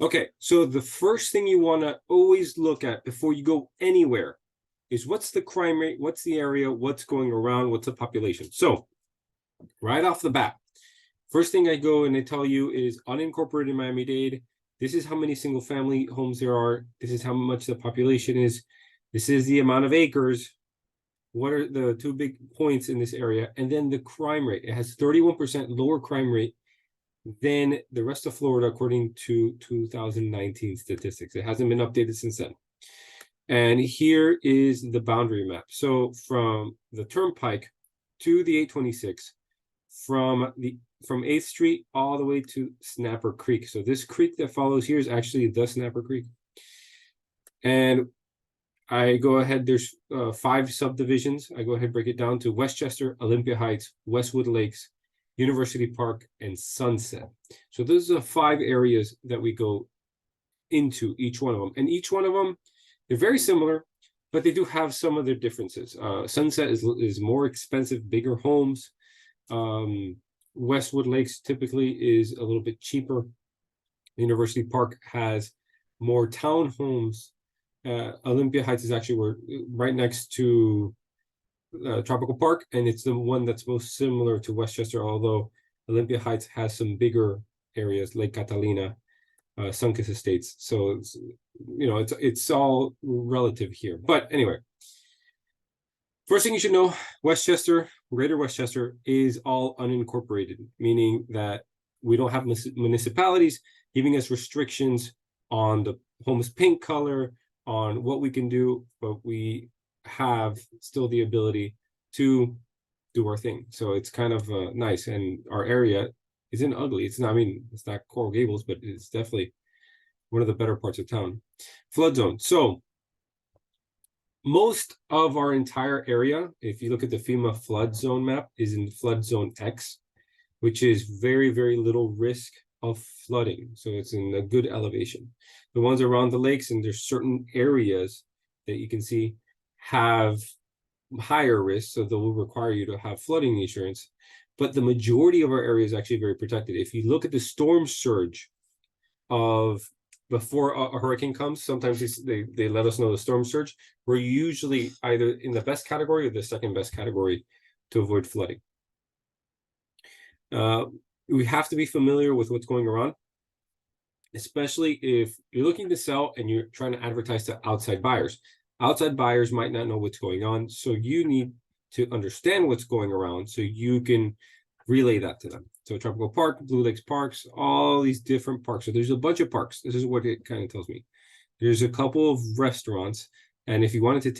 Okay, so the first thing you want to always look at before you go anywhere is what's the crime rate, what's the area, what's going around, what's the population. So right off the bat, first thing I go and I tell you is unincorporated Miami-Dade. This is how many single family homes there are. This is how much the population is. This is the amount of acres. What are the two big points in this area? And then the crime rate. It has 31% lower crime rate than the rest of Florida, according to 2019 statistics. It hasn't been updated since then. And here is the boundary map. So from the Turnpike to the 826, from 8th Street all the way to Snapper Creek. So this creek that follows here is actually the Snapper Creek. And I go ahead, there's 5 subdivisions. I go ahead, break it down to Westchester, Olympia Heights, Westwood Lakes, University Park, and Sunset. So those are the 5 areas that we go into each one of them. And each one of them, they're very similar, but they do have some of their differences. Sunset is more expensive, bigger homes. Westwood Lakes typically is a little bit cheaper. University Park has more townhomes. Olympia Heights is actually right next to Tropical Park, and it's the one that's most similar to Westchester, although Olympia Heights has some bigger areas, Lake Catalina, Sunkiss Estates. So it's all relative here. But anyway, first thing you should know, Westchester, Greater Westchester is all unincorporated, meaning that we don't have municipalities giving us restrictions on the home's paint color, on what we can do, but we have still the ability to do our thing. So it's kind of nice. And our area isn't ugly. It's not, it's not Coral Gables, but it's definitely one of the better parts of town. Flood zone. So most of our entire area, if you look at the FEMA flood zone map, is in flood zone X, which is very, very little risk of flooding. So it's in a good elevation. The ones around the lakes, and there's certain areas that you can see have higher risk, so they will require you to have flooding insurance. But the majority of our area is actually very protected. If you look at the storm surge of before a hurricane comes, sometimes they let us know the storm surge. We're usually either in the best category or the second best category to avoid flooding. We have to be familiar with what's going around, especially if you're looking to sell and you're trying to advertise to outside buyers. Outside buyers might not know what's going on, so you need to understand what's going around so you can relay that to them. So Tropical Park, Blue Lakes Parks, all these different parks. So there's a bunch of parks. This is what it kind of tells me. There's a couple of restaurants, and if you wanted to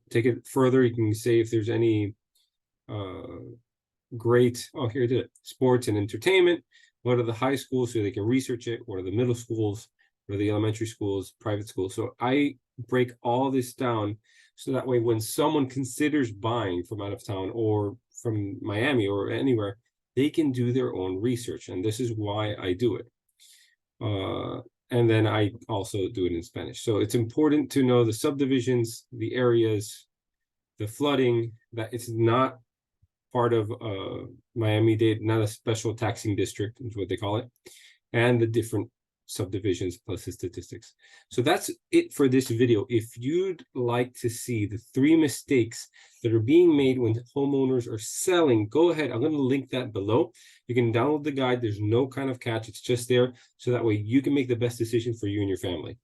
take it further, you can say if there's any great, here it is, sports and entertainment. What are the high schools so they can research it? What are the middle schools? What are the elementary schools, private schools? So I break all this down so that way when someone considers buying from out of town or from Miami or anywhere, they can do their own research. And this is why I do it. And then I also do it in Spanish. So it's important to know the subdivisions, the areas, the flooding, that it's not part of Miami-Dade, not a special taxing district is what they call it, and the different subdivisions plus the statistics. So that's it for this video. If you'd like to see the 3 mistakes that are being made when homeowners are selling, go ahead. I'm going to link that below. You can download the guide. There's no kind of catch. It's just there so that way you can make the best decision for you and your family.